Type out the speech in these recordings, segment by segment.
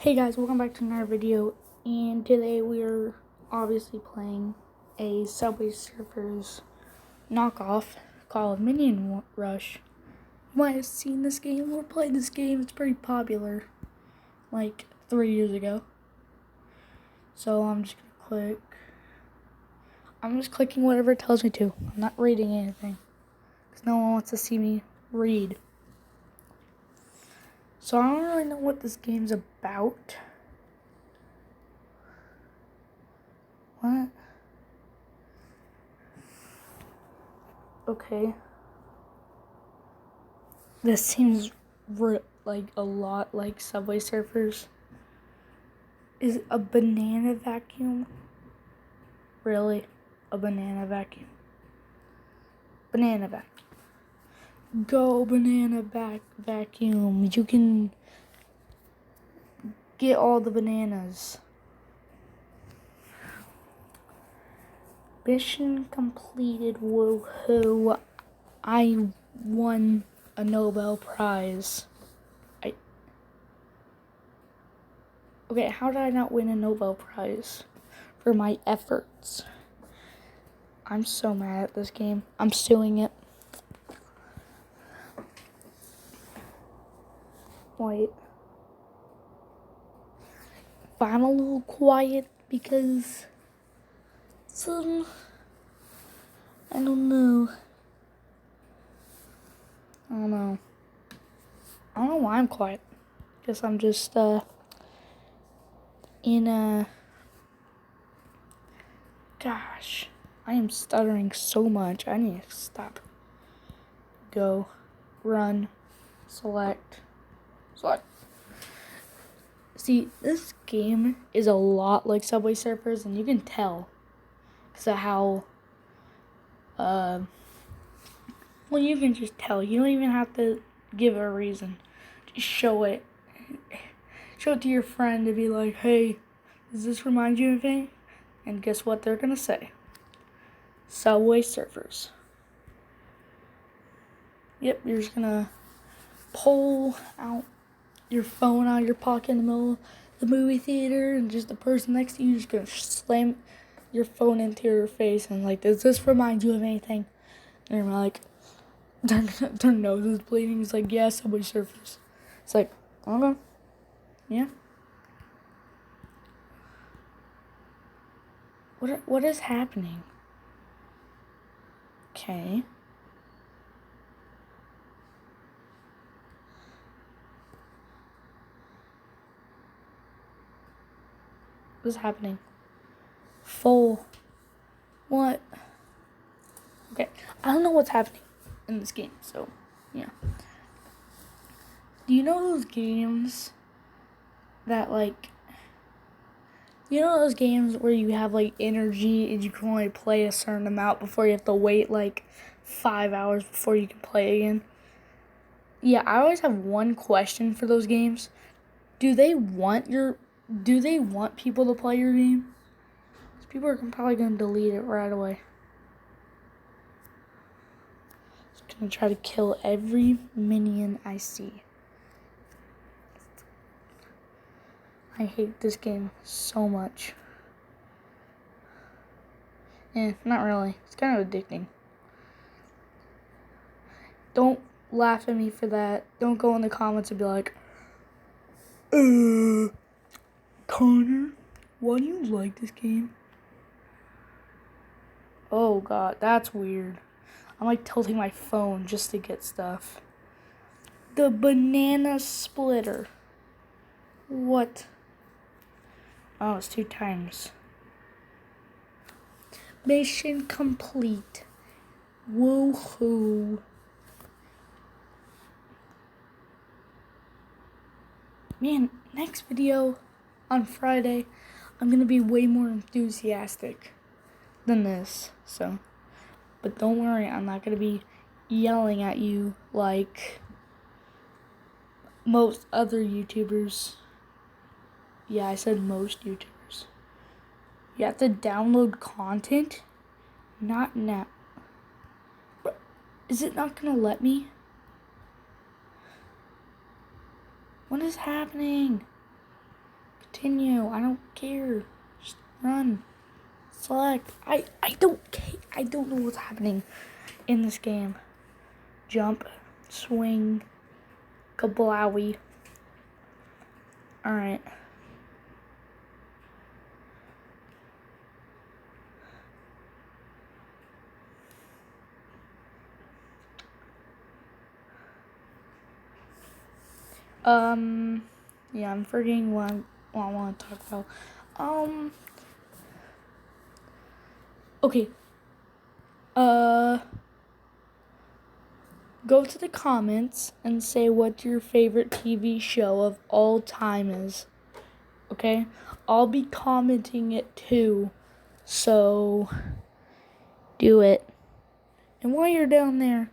Hey guys, welcome back to another video, and today we're obviously playing a Subway Surfers knockoff called Minion Rush. You might have seen this game or played this game. It's pretty popular, like 3 years ago. So I'm just clicking whatever it tells me to. I'm not reading anything, because no one wants to see me read. So I don't really know what this game's about. What? Okay. This seems like a lot like Subway Surfers. Is a banana vacuum? Really? A banana vacuum? Banana vacuum. Go banana vacuum. You can get all the bananas. Mission completed. Woohoo. I won a Nobel Prize. Okay, how did I not win a Nobel Prize for my efforts? I'm so mad at this game. I'm suing it. Wait. If I'm a little quiet because I don't know. I don't know why I'm quiet. Guess I'm just gosh, I am stuttering so much. I need to stop. Go, run, select. See, this game is a lot like Subway Surfers, and you can tell because of how, well, you can just tell. You don't even have to give it a reason. Just show it. Show it to your friend to be like, hey, does this remind you of anything? And guess what they're going to say? Subway Surfers. Yep, you're just going to pull out your phone out of your pocket in the middle of the movie theater, and just the person next to you is just going to slam your phone into your face and like, does this remind you of anything? And you're like, their nose is bleeding. It's like, yeah, Subway Surfers. It's like, okay, yeah. What is happening? Okay. What is happening? Full. What? Okay. I don't know what's happening in this game, so, yeah. Do you know those games that, like, you know those games where you have, like, energy and you can only play a certain amount before you have to wait, like, 5 hours before you can play again? Yeah, I always have one question for those games. Do they want people to play your game? Because people are probably going to delete it right away. Just going to try to kill every minion I see. I hate this game so much. Not really. It's kind of addicting. Don't laugh at me for that. Don't go in the comments and be like, Connor, why do you like this game? Oh god, that's weird. I'm like tilting my phone just to get stuff. The banana splitter. What? Oh, it's 2 times. Mission complete. Woohoo. Man, next video on Friday, I'm going to be way more enthusiastic than this. So, but don't worry, I'm not going to be yelling at you like most other YouTubers. Yeah, I said most YouTubers. You have to download content? Not now. Is it not going to let me? What is happening? Continue. I don't care. Just run. Select. I don't care. I don't know what's happening in this game. Jump. Swing. Kablowie. Alright. Yeah, I'm forgetting what I want to talk about. Okay. Go to the comments and say what your favorite TV show of all time is. Okay? I'll be commenting it too. So, do it. And while you're down there,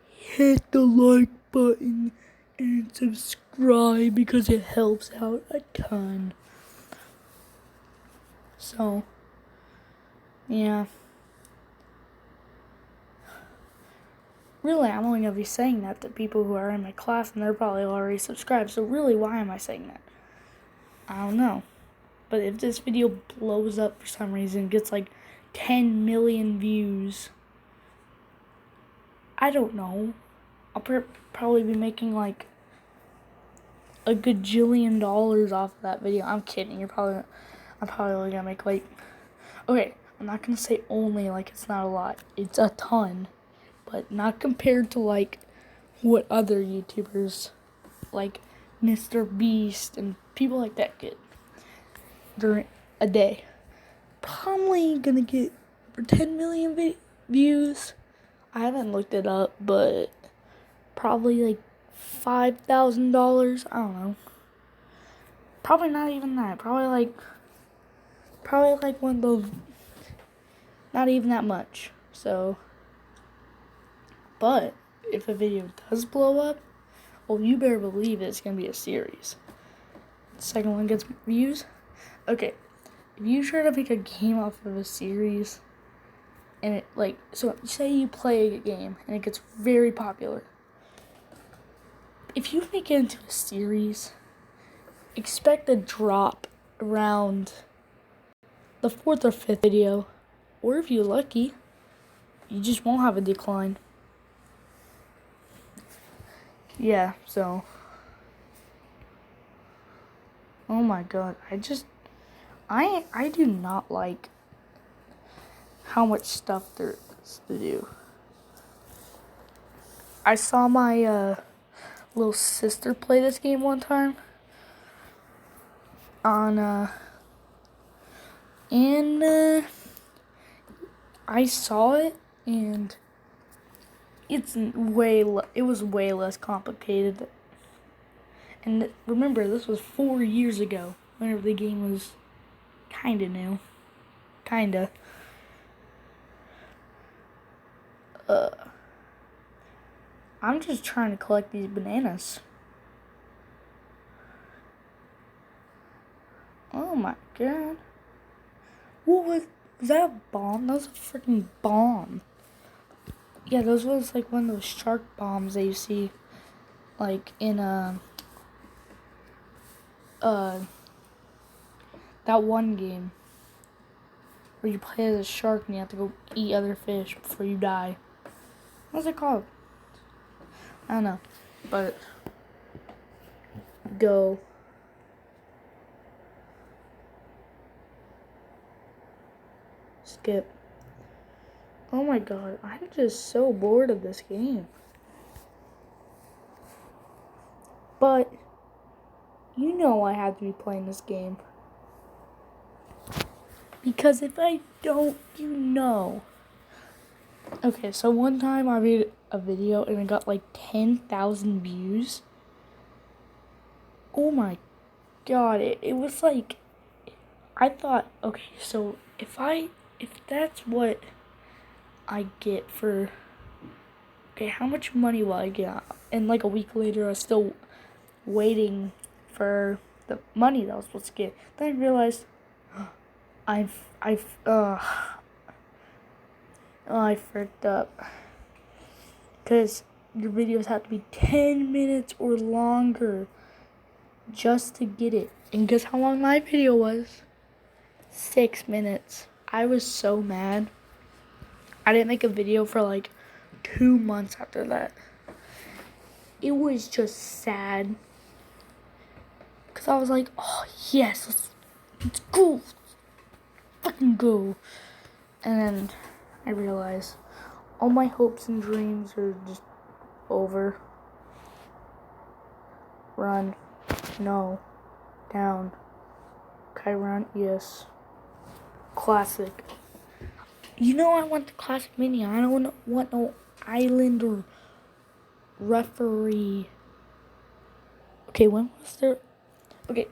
hit the like button and subscribe because it helps out a ton. So, yeah. Really, I'm only going to be saying that to people who are in my class and they're probably already subscribed. So really, why am I saying that? I don't know. But if this video blows up for some reason, gets like 10 million views, I don't know. I'll probably be making like a gajillion dollars off of that video. I'm kidding. I'm probably only gonna make like, okay, I'm not gonna say only, like it's not a lot. It's a ton, but not compared to like what other YouTubers like Mr. Beast and people like that get during a day. Probably gonna get for 10 million views. I haven't looked it up, but probably like $5,000. I don't know. Probably not even that. Probably like one of those. Not even that much. So, but if a video does blow up, well, you better believe it's gonna be a series. The second one gets views. Okay, if you try to make a game off of a series, and it like, so say you play a game and it gets very popular. If you make it into a series, expect a drop around the 4th or 5th video, or if you're lucky, you just won't have a decline. Yeah, so, oh my god, I do not like how much stuff there is to do. I saw my little sister play this game one time on and I saw it, and it was way less complicated. And remember, this was 4 years ago, whenever the game was kinda new. Kinda. I'm just trying to collect these bananas. Oh my god. What was that a bomb? That was a freaking bomb. Yeah, those was like one of those shark bombs that you see like in that one game where you play as a shark and you have to go eat other fish before you die. What's it called? I don't know. But go. Skip. Oh my god, I'm just so bored of this game. But you know I have to be playing this game. Because if I don't, you know. Okay, so one time I made a video and it got like 10,000 views. Oh my god, it was like, I thought, okay, so if that's what I get for, okay, how much money will I get? And like a week later, I was still waiting for the money that I was supposed to get. Then I realized, I fricked up. Because your videos have to be 10 minutes or longer just to get it. And guess how long my video was? 6 minutes. I was so mad. I didn't make a video for like 2 months after that. It was just sad. Because I was like, oh yes, let's go. Fucking go. And then I realized all my hopes and dreams are just over. Run. No. Down. Okay, run. Yes. Classic. You know I want the classic mini. I don't want no island or referee. Okay, when was there? Okay.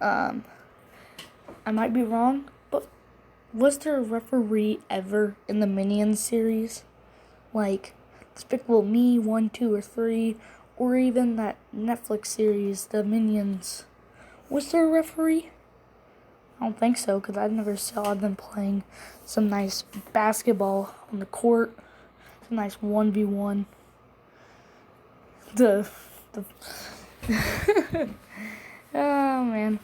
I might be wrong, but was there a referee ever in the Minions series? Like Despicable Me 1, 2, or 3, or even that Netflix series, The Minions. Was there a referee? I don't think so, because I never saw them playing some nice basketball on the court. Some nice 1v1. The oh man.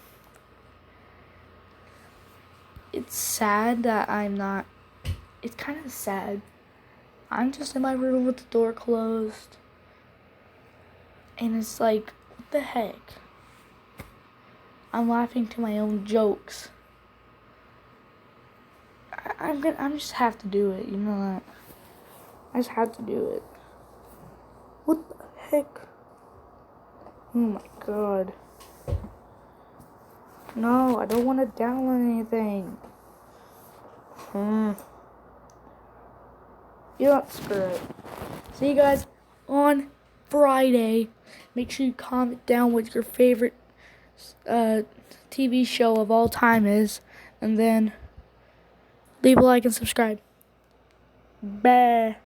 It's sad that I'm not. It's kind of sad. I'm just in my room with the door closed. And it's like, what the heck? I'm laughing to my own jokes. I'm just have to do it, you know that. I just have to do it. What the heck? Oh my god. No, I don't want to download anything. You know what? Screw it. See you guys on Friday. Make sure you comment down what your favorite TV show of all time is. And then leave a like and subscribe. Bye.